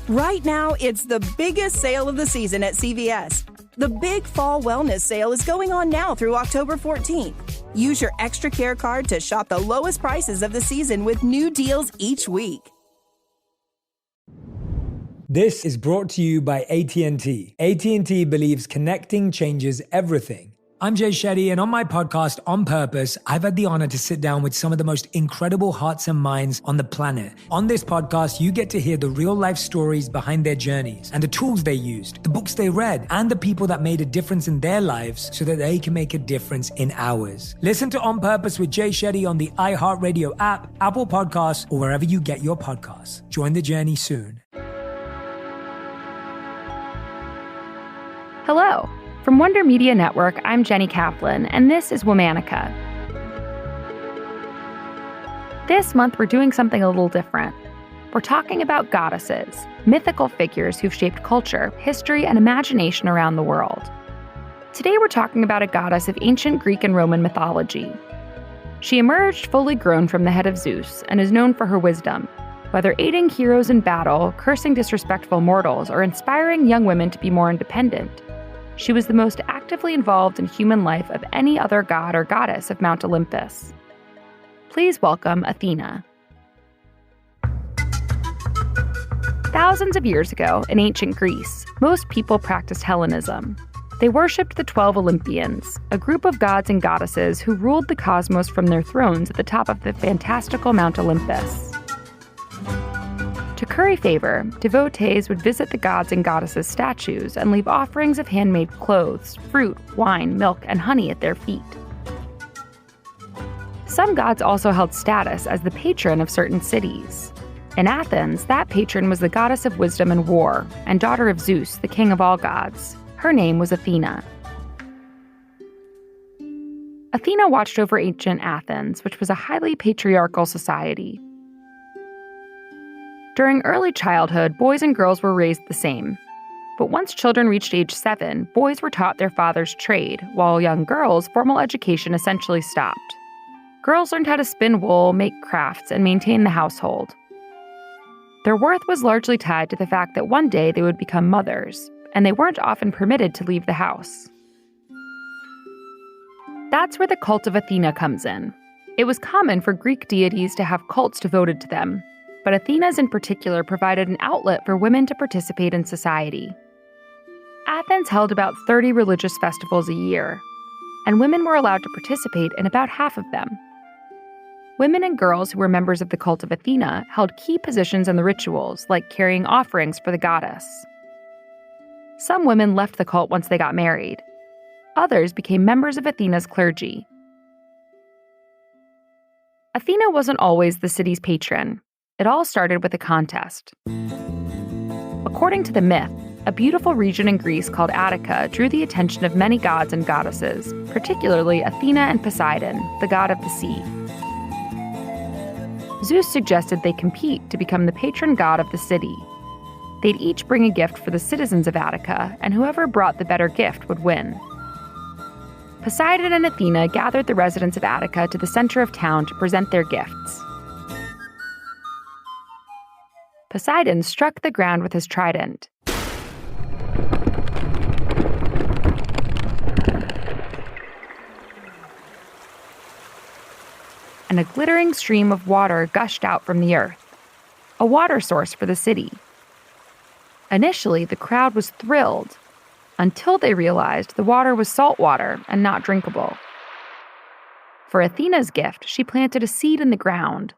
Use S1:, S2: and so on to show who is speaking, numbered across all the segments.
S1: Right now, it's the biggest sale of the season at CVS. The Big Fall Wellness Sale is going on now through October 14th. Use your Extra Care card to shop the lowest prices of the season with new deals each week.
S2: This is brought to you by AT&T. AT&T believes connecting changes everything. I'm Jay Shetty, and on my podcast, On Purpose, I've had the honor to sit down with some of the most incredible hearts and minds on the planet. On this podcast, you get to hear the real-life stories behind their journeys and the tools they used, the books they read, and the people that made a difference in their lives so that they can make a difference in ours. Listen to On Purpose with Jay Shetty on the iHeartRadio app, Apple Podcasts, or wherever you get your podcasts. Join the journey soon.
S3: Hello. From Wonder Media Network, I'm Jenny Kaplan, and this is Womanica. This month, we're doing something a little different. We're talking about goddesses, mythical figures who've shaped culture, history, and imagination around the world. Today, we're talking about a goddess of ancient Greek and Roman mythology. She emerged fully grown from the head of Zeus and is known for her wisdom, whether aiding heroes in battle, cursing disrespectful mortals, or inspiring young women to be more independent. She was the most actively involved in human life of any other god or goddess of Mount Olympus. Please welcome Athena. Thousands of years ago, in ancient Greece, most people practiced Hellenism. They worshipped the 12 Olympians, a group of gods and goddesses who ruled the cosmos from their thrones at the top of the fantastical Mount Olympus. To curry favor, devotees would visit the gods and goddesses' statues and leave offerings of handmade clothes, fruit, wine, milk, and honey at their feet. Some gods also held status as the patron of certain cities. In Athens, that patron was the goddess of wisdom and war, and daughter of Zeus, the king of all gods. Her name was Athena. Athena watched over ancient Athens, which was a highly patriarchal society. During early childhood, boys and girls were raised the same. But once children reached age 7, boys were taught their father's trade, while young girls' formal education essentially stopped. Girls learned how to spin wool, make crafts, and maintain the household. Their worth was largely tied to the fact that one day they would become mothers, and they weren't often permitted to leave the house. That's where the cult of Athena comes in. It was common for Greek deities to have cults devoted to them, but Athena's in particular provided an outlet for women to participate in society. Athens held about 30 religious festivals a year, and women were allowed to participate in about half of them. Women and girls who were members of the cult of Athena held key positions in the rituals, like carrying offerings for the goddess. Some women left the cult once they got married. Others became members of Athena's clergy. Athena wasn't always the city's patron. It all started with a contest. According to the myth, a beautiful region in Greece called Attica drew the attention of many gods and goddesses, particularly Athena and Poseidon, the god of the sea. Zeus suggested they compete to become the patron god of the city. They'd each bring a gift for the citizens of Attica, and whoever brought the better gift would win. Poseidon and Athena gathered the residents of Attica to the center of town to present their gifts. Poseidon struck the ground with his trident. And a glittering stream of water gushed out from the earth, a water source for the city. Initially, the crowd was thrilled, until they realized the water was salt water and not drinkable. For Athena's gift, she planted a seed in the ground.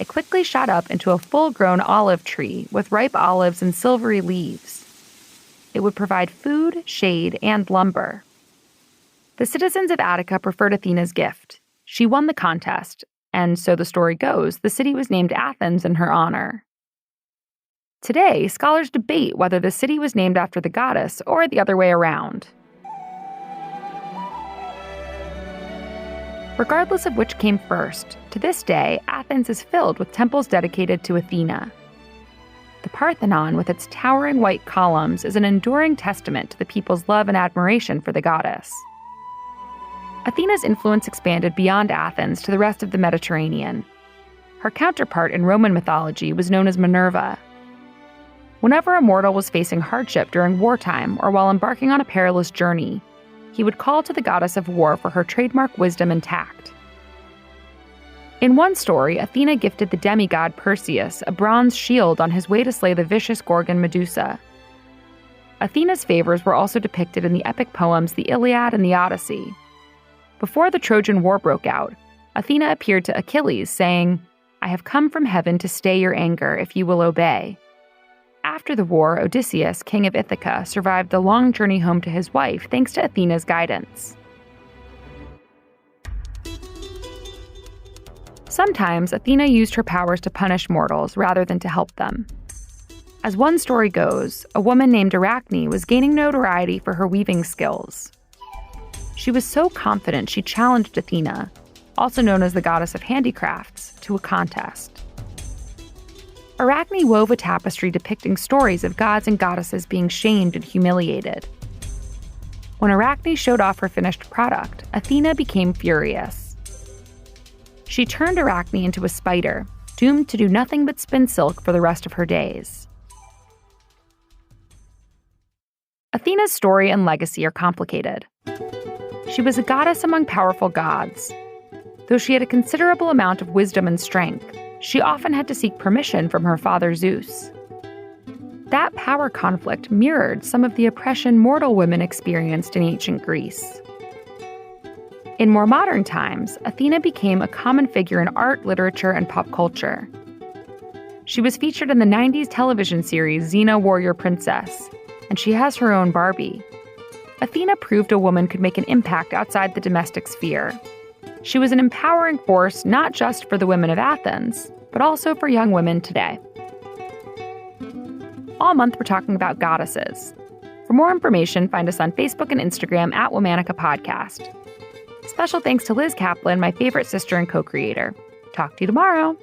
S3: It quickly shot up into a full-grown olive tree with ripe olives and silvery leaves. It would provide food, shade, and lumber. The citizens of Attica preferred Athena's gift. She won the contest, and so the story goes, the city was named Athens in her honor. Today, scholars debate whether the city was named after the goddess or the other way around. Regardless of which came first, to this day, Athens is filled with temples dedicated to Athena. The Parthenon, with its towering white columns, is an enduring testament to the people's love and admiration for the goddess. Athena's influence expanded beyond Athens to the rest of the Mediterranean. Her counterpart in Roman mythology was known as Minerva. Whenever a mortal was facing hardship during wartime or while embarking on a perilous journey, he would call to the goddess of war for her trademark wisdom and tact. In one story, Athena gifted the demigod Perseus a bronze shield on his way to slay the vicious Gorgon Medusa. Athena's favors were also depicted in the epic poems The Iliad and the Odyssey. Before the Trojan War broke out, Athena appeared to Achilles, saying, "I have come from heaven to stay your anger if you will obey." After the war, Odysseus, king of Ithaca, survived the long journey home to his wife thanks to Athena's guidance. Sometimes, Athena used her powers to punish mortals rather than to help them. As one story goes, a woman named Arachne was gaining notoriety for her weaving skills. She was so confident she challenged Athena, also known as the goddess of handicrafts, to a contest. Arachne wove a tapestry depicting stories of gods and goddesses being shamed and humiliated. When Arachne showed off her finished product, Athena became furious. She turned Arachne into a spider, doomed to do nothing but spin silk for the rest of her days. Athena's story and legacy are complicated. She was a goddess among powerful gods. Though she had a considerable amount of wisdom and strength, she often had to seek permission from her father Zeus. That power conflict mirrored some of the oppression mortal women experienced in ancient Greece. In more modern times, Athena became a common figure in art, literature, and pop culture. She was featured in the 90s television series Xena Warrior Princess, and she has her own Barbie. Athena proved a woman could make an impact outside the domestic sphere. She was an empowering force not just for the women of Athens, but also for young women today. All month we're talking about goddesses. For more information, find us on Facebook and Instagram at Womanica Podcast. Special thanks to Liz Kaplan, my favorite sister and co-creator. Talk to you tomorrow.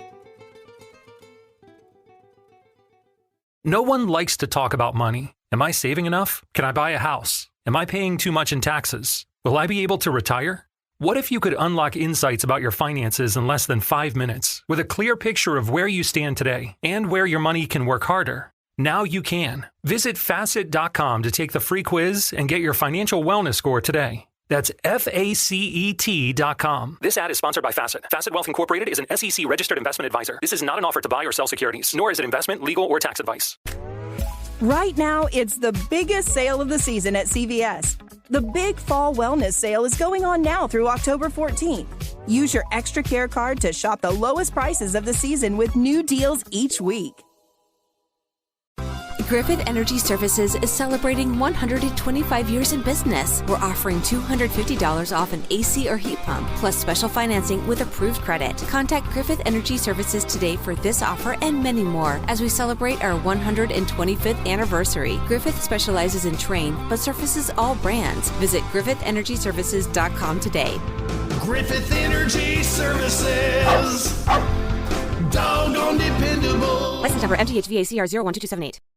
S4: No one likes to talk about money. Am I saving enough? Can I buy a house? Am I paying too much in taxes? Will I be able to retire? What if you could unlock insights about your finances in less than 5 minutes with a clear picture of where you stand today and where your money can work harder? Now you can. Visit Facet.com to take the free quiz and get your financial wellness score today. That's FACET.com. This ad is sponsored by Facet. Facet Wealth Incorporated is an SEC registered investment advisor. This is not an offer to buy or sell securities, nor is it investment, legal, or tax advice.
S1: Right now, it's the biggest sale of the season at CVS. The Big Fall Wellness Sale is going on now through October 14th. Use your Extra Care card to shop the lowest prices of the season with new deals each week.
S5: Griffith Energy Services is celebrating 125 years in business. We're offering $250 off an AC or heat pump, plus special financing with approved credit. Contact Griffith Energy Services today for this offer and many more as we celebrate our 125th anniversary. Griffith specializes in Trane, but services all brands. Visit GriffithEnergyServices.com today.
S6: Griffith Energy Services. Doggone dependable.
S5: License number MGHVACR 012278.